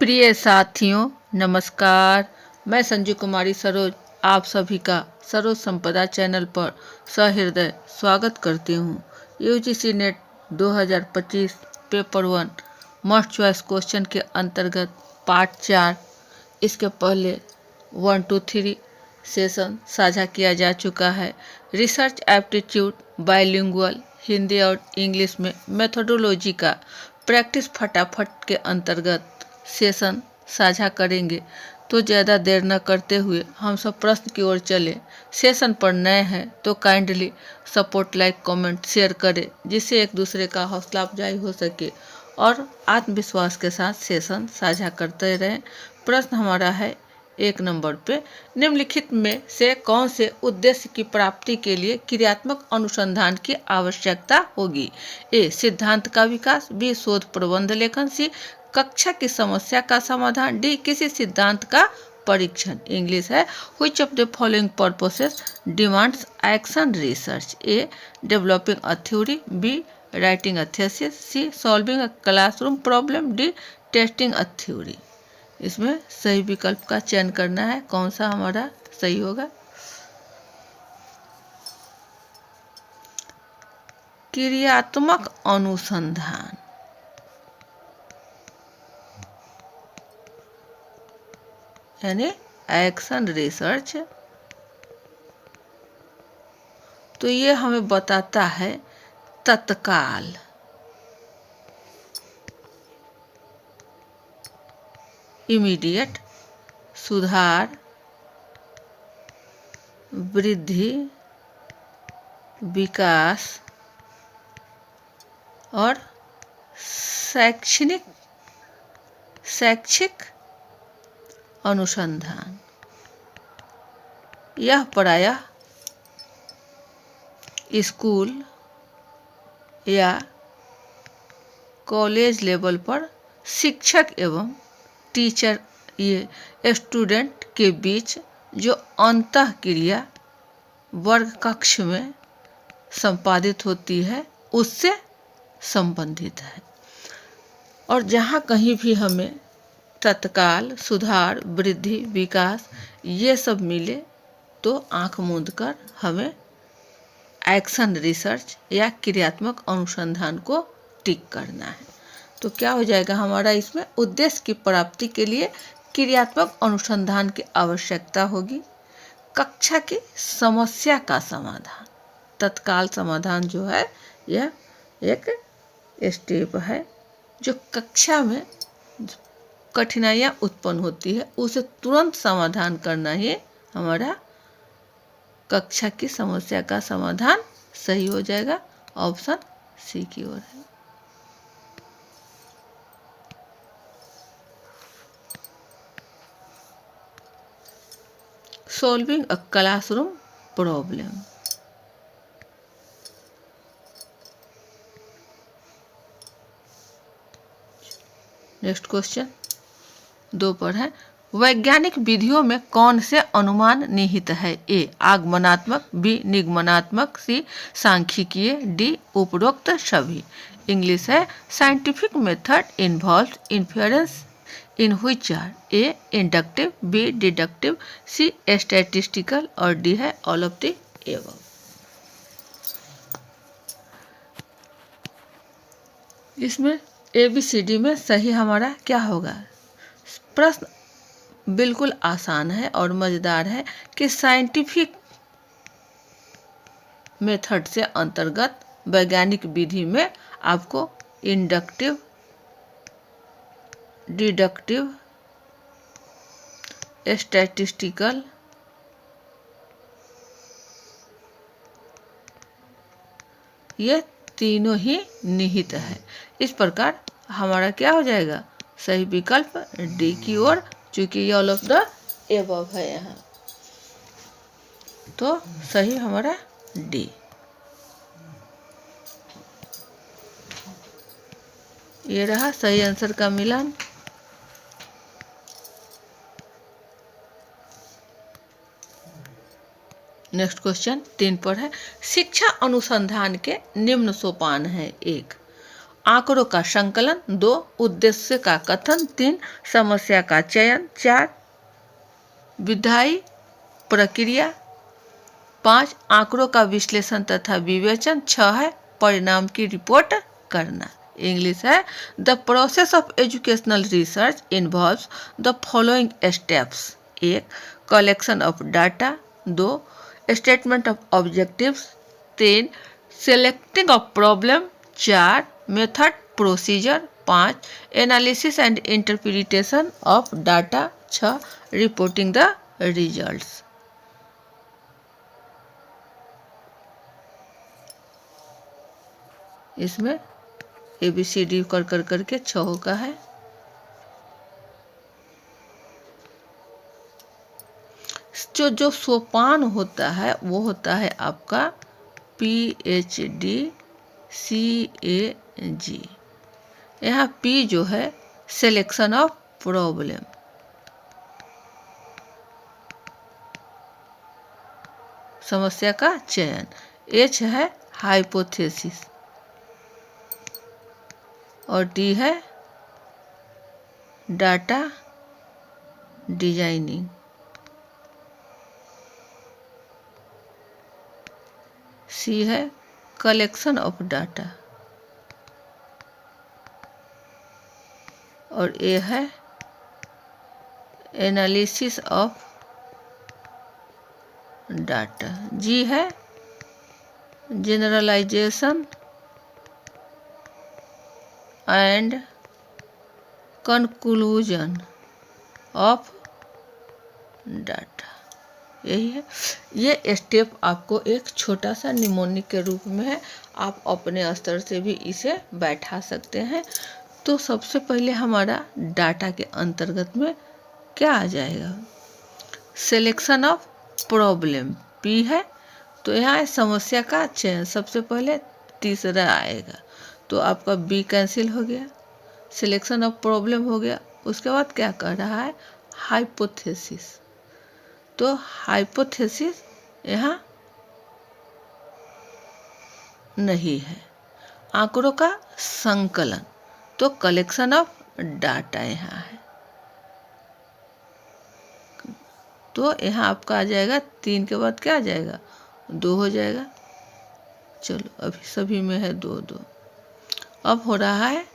प्रिय साथियों नमस्कार। मैं संजू कुमारी सरोज आप सभी का सरोज संपदा चैनल पर सहृदय स्वागत करती हूँ। UGC net 2025 paper 1 must choice question के अंतर्गत पार्ट 4 इसके पहले 1 2 3 सेशन साझा किया जा चुका है। रिसर्च एप्टीट्यूड बाइलिंगुअल हिंदी और इंग्लिश में मेथोडोलॉजी का प्रैक्टिस फटाफट के अंतर्गत सेशन साझा करेंगे। तो ज़्यादा देर न करते हुए हम सब प्रश्न की ओर चले। सेशन पर नए हैं तो kindly support like comment share करें जिससे एक दूसरे का हौसला अफजाई हो सके और आत्मविश्वास के साथ सेशन साझा करते रहें। प्रश्न हमारा है 1 नंबर पे, निम्नलिखित में से कौन से उद्देश्य की प्राप्ति के लिए क्रियात्मक अनुसंधान की आवश्यकता होगी? ए सिद्धांत का विकास, बी शोध प्रबंध लेखन, सी कक्षा की समस्या का समाधान, डी किसी सिद्धांत का परीक्षण। इंग्लिश है which of the following purposes demands action research? A developing a theory, B writing a thesis, C solving a classroom problem, D testing a theory. इसमें सही विकल्प का चयन करना है। कौन सा हमारा सही होगा? क्रियात्मक अनुसंधान यानी एक्शन रिसर्च। तो ये हमें बताता है तत्काल, इमीडिएट सुधार, वृद्धि, विकास और शैक्षिक अनुसंधान। यह प्रायः स्कूल या कॉलेज लेवल पर शिक्षक एवं टीचर ये स्टूडेंट के बीच जो अंतःक्रिया वर्ग कक्ष में संपादित होती है उससे संबंधित है। और जहाँ कहीं भी हमें तत्काल सुधार, वृद्धि, विकास ये सब मिले तो आंख मूंद कर हमें एक्शन रिसर्च या क्रियात्मक अनुसंधान को टिक करना है। तो क्या हो जाएगा हमारा इसमें? उद्देश्य की प्राप्ति के लिए क्रियात्मक अनुसंधान की आवश्यकता होगी। कक्षा की समस्या का समाधान, तत्काल समाधान जो है यह एक स्टेप है जो कक्षा में कठिनाइयाँ उत्पन्न होती है उसे तुरंत समाधान करना ही हमारा कक्षा की समस्या का समाधान सही हो जाएगा। ऑप्शन सी की ओर है। Solving a classroom problem. Next question 2 पर है, वैज्ञानिक विधियों में कौन से अनुमान निहित है? ए आगमनात्मक, बी निगमनात्मक, सी सांख्यिकीय, डी उपरोक्त सभी। इंग्लिश है scientific method involves inference in which are A inductive, B deductive, C statistical और डी है ऑल ऑफ द एबव। इसमें ABCD में सही हमारा क्या होगा? प्रश्न बिल्कुल आसान है और मज़ेदार है कि साइंटिफिक मेथड से अंतर्गत वैज्ञानिक विधि में आपको इंडक्टिव, डिडक्टिव, स्टैटिस्टिकल ये तीनों ही निहित है। इस प्रकार हमारा क्या हो जाएगा? सही विकल्प डी की ओर, चूंकि ये ऑल ऑफ द एबव है यहाँ, तो सही हमारा डी। ये रहा सही आंसर का मिलान। नेक्स्ट क्वेश्चन 3 पर है, शिक्षा अनुसंधान के निम्न सोपान है। 1 आंकड़ों का संकलन। 2 उद्देश्य का कथन। 3 समस्या का चयन। 4 विधायी प्रक्रिया। 5 आंकड़ों का विश्लेषण तथा विवेचन। 6 है परिणाम की रिपोर्ट करना। इंग्लिश है the process of educational research involves the following steps. 1 collection of data. 2 statement of objectives. 3 selecting of problem. 4 method procedure. 5 analysis and interpretation of data. 6 reporting the results. इसमें ABCD कर कर करके 6 का है। जो सोपान होता है वो होता है आपका PhD CAG। यहाँ P जो है सिलेक्शन ऑफ प्रॉब्लम, समस्या का चयन। H है हाइपोथेसिस और D है डाटा डिजाइनिंग। C है कलेक्शन ऑफ डाटा और A है एनालिसिस ऑफ डाटा। G है generalisation and conclusion of data. यही है। ये स्टेप आपको एक छोटा सा निमोनिक के रूप में है, आप अपने स्तर से भी इसे बैठा सकते हैं। तो सबसे पहले हमारा डाटा के अंतर्गत में क्या आ जाएगा? सिलेक्शन ऑफ प्रॉब्लम P है, तो यहाँ समस्या का चयन सबसे पहले तीसरा आएगा, तो आपका B कैंसिल हो गया। सिलेक्शन ऑफ प्रॉब्लम हो गया। उसके बाद क्या कर रहा है? हाइपोथेसिस। तो हाइपोथेसिस यहाँ नहीं है। आंकड़ों का संकलन, तो कलेक्शन ऑफ डाटा यहाँ है, तो यहाँ आपका आ जाएगा 3 के बाद क्या आ जाएगा? 2 हो जाएगा। चलो अभी सभी में है 2 2। अब हो रहा है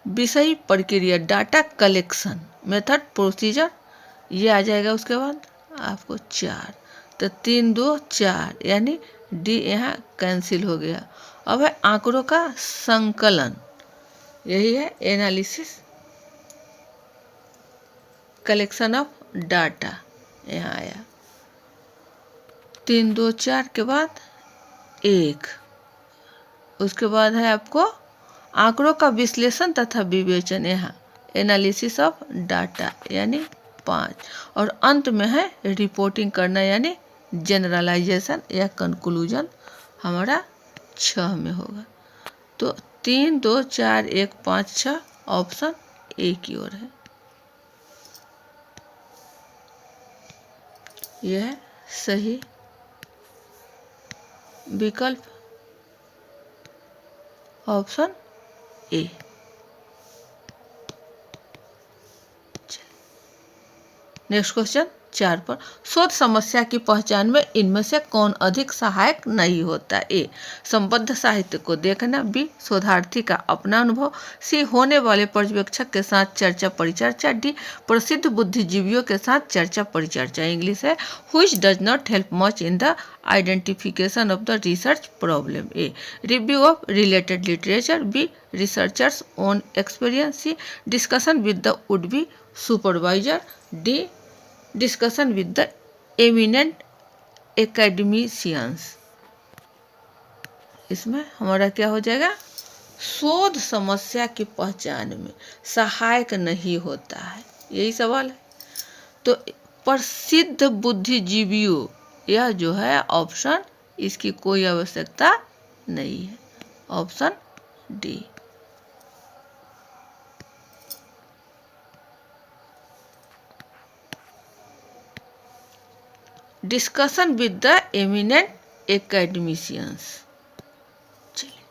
विषय प्रक्रिया, डाटा कलेक्शन, मेथड प्रोसीजर, ये आ जाएगा। उसके बाद आपको 4, तो 3 2 4 यानी D यहाँ कैंसिल हो गया। अब है आंकड़ों का संकलन, यही है एनालिसिस कलेक्शन ऑफ डाटा, यहाँ आया। 3 2 4 के बाद 1, उसके बाद है आपको आंकड़ों का विश्लेषण तथा विवेचन, यहाँ एनालिसिस ऑफ डाटा यानी 5, और अंत में है रिपोर्टिंग करना यानी जनरलाइजेशन या कंक्लूजन, हमारा 6 में होगा। तो 3 2 4 1 5 6 ऑप्शन A की ओर है। यह सही विकल्प ऑप्शन A। नेक्स्ट क्वेश्चन 4 पर, शोध समस्या की पहचान में इनमें से कौन अधिक सहायक नहीं होता? A संबद्ध साहित्य को देखना। B शोधार्थी का अपना अनुभव। C होने वाले पर्यवेक्षक के साथ चर्चा परिचर्चा। D प्रसिद्ध बुद्धिजीवियों के साथ चर्चा परिचर्चा। इंग्लिश है which does not help much in the identification of the research problem. A review of related literature. B researchers own experience. C discussion with the would be supervisor. D discussion with the eminent academicians. इसमें हमारा क्या हो जाएगा? शोध समस्या की पहचान में सहायक नहीं होता है, यही सवाल है। तो प्रसिद्ध बुद्धिजीवियों, यह जो है ऑप्शन, इसकी कोई आवश्यकता नहीं है, option D. Discussion with the eminent academicians. चलिए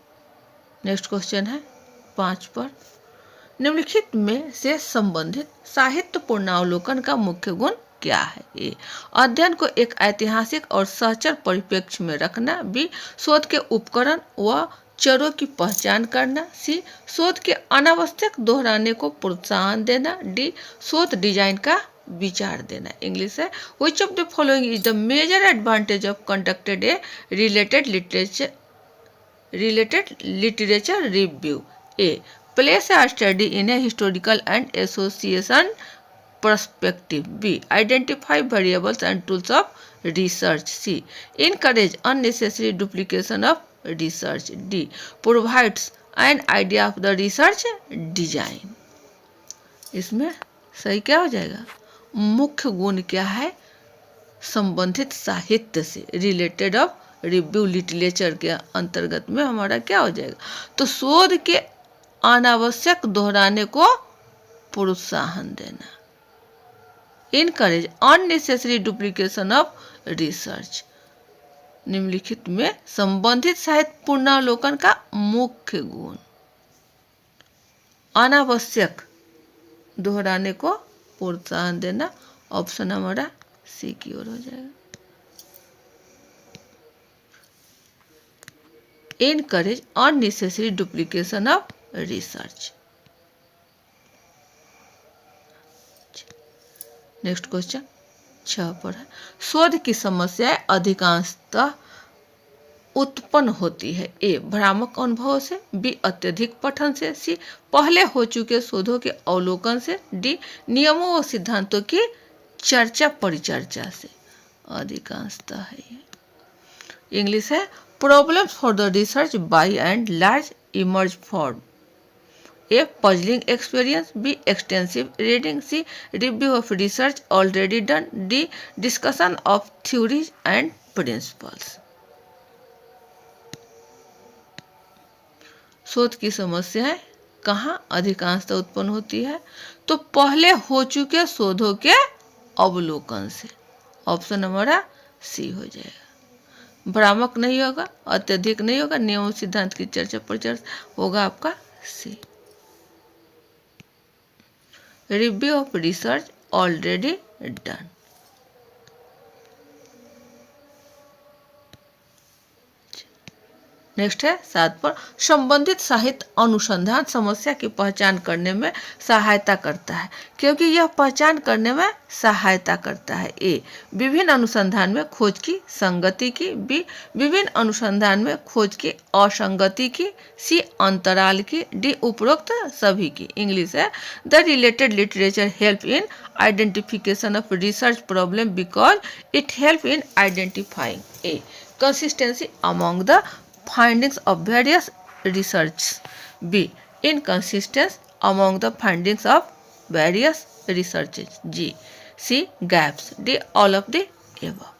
नेक्स्ट क्वेश्चन है 5 पर। निम्नलिखित में से संबंधित साहित्य पुनरावलोकन का मुख्य गुण क्या है? ए, अध्ययन को एक ऐतिहासिक और सहचर परिप्रेक्ष्य में रखना। बी, शोध के उपकरण व चरों की पहचान करना। सी, शोध के अनावश्यक दोहराने को प्रोत्साहन देना। डी, शोध डिजाइन का विचार देना। इंग्लिश है, which of the following is the major advantage of conducted a related literature review? A, place a study in a historical and association perspective. B, identify variables and tools of research. C, encourage unnecessary duplication of research. D, provides an idea of the research design. इसमें सही क्या हो जाएगा? मुख्य गुण क्या है? संबंधित साहित्य से, रिलेटेड ऑफ रिव्यू लिटरेचर के अंतर्गत में हमारा क्या हो जाएगा? तो शोध के अनावश्यक दोहराने को प्रोत्साहन देना। Encourage unnecessary duplication of research. निम्नलिखित में संबंधित साहित्य पुनरावलोकन का मुख्य गुण अनावश्यक दोहराने को प्रोत्साहन देना। ऑप्शन हमारा सी की ओर हो जाएगा। Encourage unnecessary duplication of research. Next question 6 पर है। शोध की समस्याएं अधिकांशतः उत्पन्न होती है। ए, भ्रामक अनुभवों से। बी, अत्यधिक पठन से। सी, पहले हो चुके शोधों के अवलोकन से। डी, नियमों और सिद्धांतों की चर्चा परिचर्चा से। अधिकांशतः है ये। इंग्लिश है, problems for the research by and large emerge form. A, puzzling experience. B, extensive reading. C, review of research already done. D, discussion of theories and principles. शोध की समस्याएं कहाँ अधिकांशतः उत्पन्न होती है? तो पहले हो चुके शोधों के अवलोकन से। ऑप्शन हमारा सी हो जाएगा। भ्रामक नहीं होगा, अत्यधिक नहीं होगा, नियम सिद्धांत की चर्चा परिचर्चा होगा आपका C. Review of research already done. Next है 7 पर। संबंधित साहित्य अनुसंधान समस्या की पहचान करने में सहायता करता है, क्योंकि यह पहचान करने में सहायता करता है। ए, विभिन्न अनुसंधान में खोज की संगति की। बी, विभिन्न अनुसंधान में खोज की असंगति की। सी, अंतराल की। डी, उपरोक्त सभी की। इंग्लिश है, the related literature help in identification of research problem because it help in identifying A, consistency among the findings of various research. B, inconsistency among the findings of various researches. G, C, gaps. D, all of the above.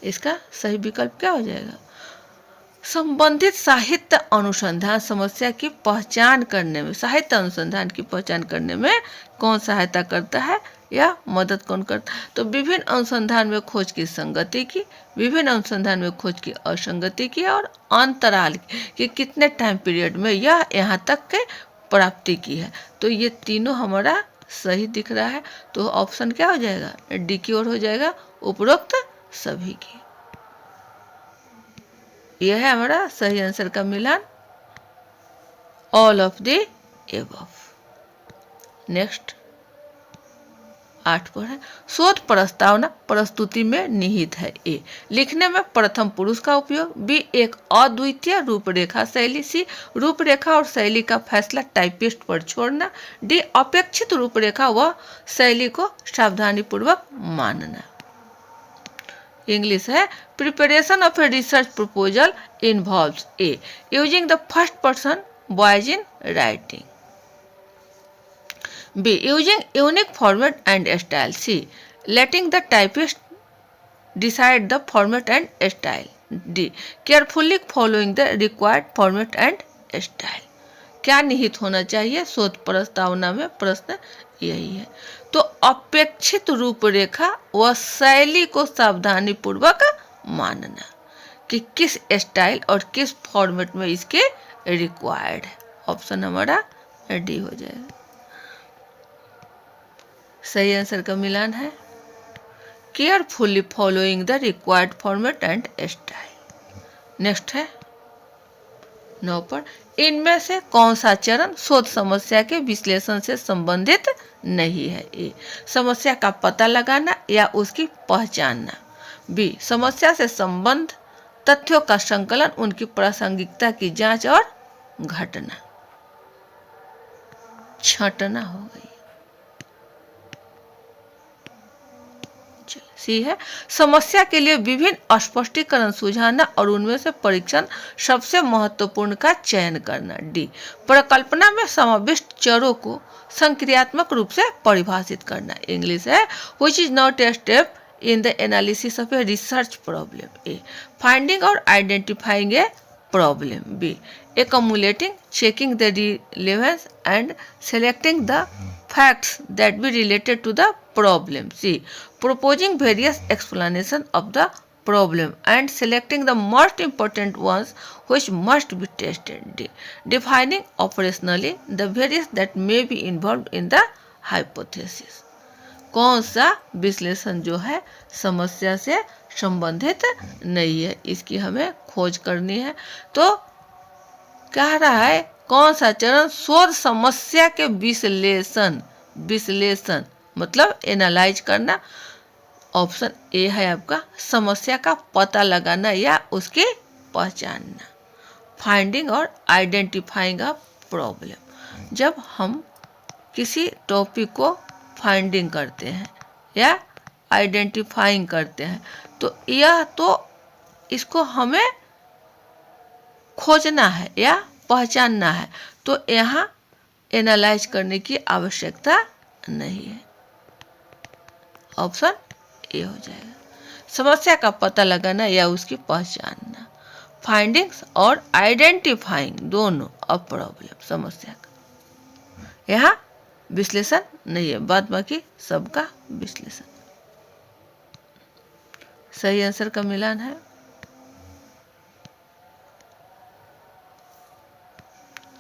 इसका सही विकल्प क्या हो जाएगा? संबंधित साहित्य अनुसंधान समस्या की पहचान करने में, साहित्य अनुसंधान की पहचान करने में कौन सहायता करता है या मदद कौन करता है? तो विभिन्न अनुसंधान में खोज की संगति की, विभिन्न अनुसंधान में खोज की असंगति की और अंतराल की कितने टाइम पीरियड में यह यहाँ तक के प्राप्ति की है। तो ये तीनों हमारा सही दिख रहा है। तो ऑप्शन क्या हो जाएगा? डी की ओर हो जाएगा, उपरोक्त सभी की। यह है हमारा सही आंसर का मिलान, all of the above. Next 8 पर है। शोध प्रस्तावना प्रस्तुति में निहित है। ए, लिखने में प्रथम पुरुष का उपयोग। बी, एक अद्वितीय रूपरेखा शैली। सी, रूपरेखा और शैली का फैसला टाइपिस्ट पर छोड़ना। डी, अपेक्षित रूपरेखा व शैली को सावधानीपूर्वक मानना। इंग्लिश है, preparation of a research proposal involves A, using the first person voice in writing. B, using unique format and style. C, letting the typist decide the format and style. D, carefully following the required format and style. क्या निहित होना चाहिए शोध प्रस्तावना में? प्रश्न यही है। तो अपेक्षित रूपरेखा व शैली को सावधानी पूर्वक मानना कि किस स्टाइल और किस फॉर्मेट में इसके रिक्वायर्ड है। ऑप्शन हमारा डी हो जाएगा। सही आंसर का मिलान है carefully following the required format and style. Next है 9 पर, इनमें से कौन सा चरण शोध समस्या के विश्लेषण से संबंधित नहीं है? ए, समस्या का पता लगाना या उसकी पहचानना। बी, समस्या से संबंध तथ्यों का संकलन, उनकी प्रासंगिकता की जांच और घटना। छंटना हो गई। सी है समस्या के लिए विभिन्न स्पष्टीकरण सुझाना और उनमें से परीक्षण सबसे महत्वपूर्ण का चयन करना। डी, परिकल्पना में समाविष्ट चरों को संक्रियात्मक रूप से परिभाषित करना। इंग्लिश है which is not a step in the analysis of a research problem. A, finding or identifying a problem. B, accumulating, checking the relevance and selecting the facts that be related to the problem. C, proposing various explanations of the problem and selecting the most important ones which must be tested. D, defining operationally the various that may be involved in the hypothesis. कौन सा विश्लेषण जो है समस्या से संबंधित नहीं है, इसकी हमें खोज करनी है। तो कह रहा है कौन सा चरण शोध समस्या के विश्लेषण मतलब एनालाइज करना। ऑप्शन ए है आपका समस्या का पता लगाना या उसकी पहचानना। फाइंडिंग और आइडेंटिफाइंग अ प्रॉब्लम, जब हम किसी टॉपिक को फाइंडिंग करते हैं या आइडेंटिफाइंग करते हैं तो यह तो इसको हमें खोजना है या पहचानना है, तो यहाँ एनालाइज करने की आवश्यकता नहीं है। ऑप्शन ए हो जाएगा। समस्या का पता लगाना या उसकी पहचानना। फाइंडिंग्स और आइडेंटिफाइंग दोनों अ प्रॉब्लम, समस्या का यहाँ विश्लेषण नहीं है, बाद बाकी सबका विश्लेषण। सही आंसर का मिलान है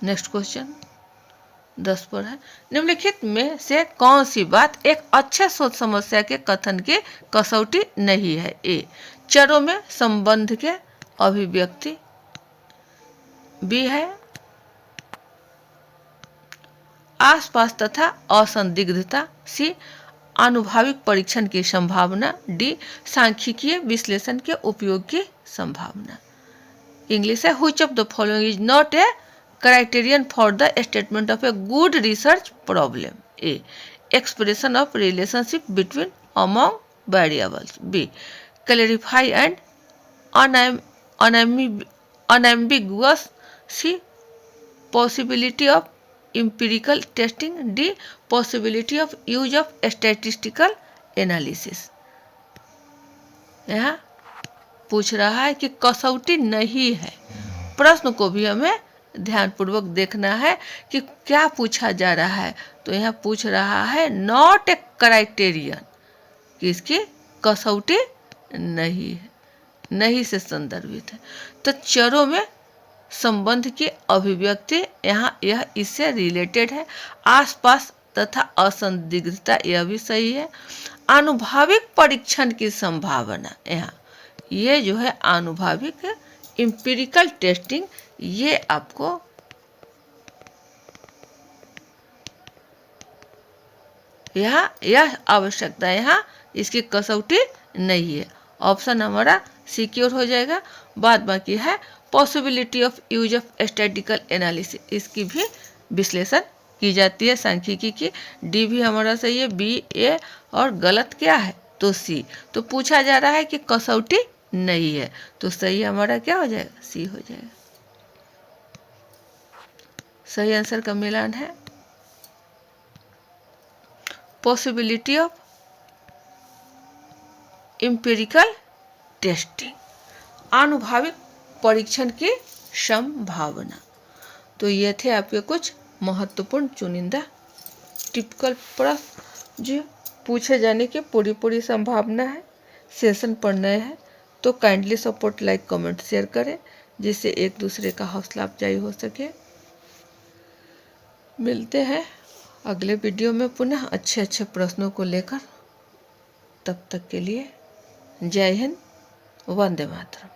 नेक्स्ट क्वेश्चन 10 पर है, निम्नलिखित में से कौन सी बात एक अच्छे शोध समस्या के कथन की कसौटी नहीं है? ए, चरों में संबंध के अभिव्यक्ति। बी है आसपास तथा असंदिग्धता। सी, आनुभाविक परीक्षण की संभावना। डी, सांख्यिकीय विश्लेषण के उपयोग की संभावना। इंग्लिश है which of the following is not a criterion for the statement of a good research problem. A, expression of relationship between among variables. B, clarify and unambiguous. C, possibility of empirical testing. D, possibility of use of statistical analysis. यहाँ पूछ रहा है कि कसौटी नहीं है। प्रश्न को भी हमें ध्यानपूर्वक देखना है कि क्या पूछा जा रहा है। तो यहाँ पूछ रहा है नॉट ए क्राइटेरियन, कि इसकी कसौटी नहीं है, नहीं से संदर्भित है। तो चरों में संबंध की अभिव्यक्ति यहाँ यह इससे रिलेटेड है। आसपास तथा असंदिग्धता यह भी सही है। आनुभाविक परीक्षण की संभावना, यहाँ ये जो है आनुभाविक एम्पिरिकल टेस्टिंग, ये आपको यहाँ यह आवश्यकता, यहाँ इसकी कसौटी नहीं है। ऑप्शन हमारा सिक्योर हो जाएगा। बाद बाकी है possibility of use of statistical analysis, इसकी भी विश्लेषण की जाती है सांख्यिकी की। डी भी हमारा सही है। बी, ए और गलत क्या है तो सी। तो पूछा जा रहा है कि कसौटी नहीं है, तो सही हमारा क्या हो जाएगा? सी हो जाएगा। सही आंसर का मिलान है पॉसिबिलिटी ऑफ एम्पिरिकल टेस्टिंग, आनुभाविक परीक्षण की संभावना। तो ये थे आपके कुछ महत्वपूर्ण चुनिंदा टिपिकल प्रश्न। जी, पूछे जाने की पूरी पूरी संभावना है। सेशन पर नए हैं तो kindly support, like, comment, share करें जिससे एक दूसरे का हौसला अफजाई हो सके। मिलते हैं अगले वीडियो में पुनः अच्छे अच्छे प्रश्नों को लेकर। तब तक के लिए जय हिंद, वंदे मातरम।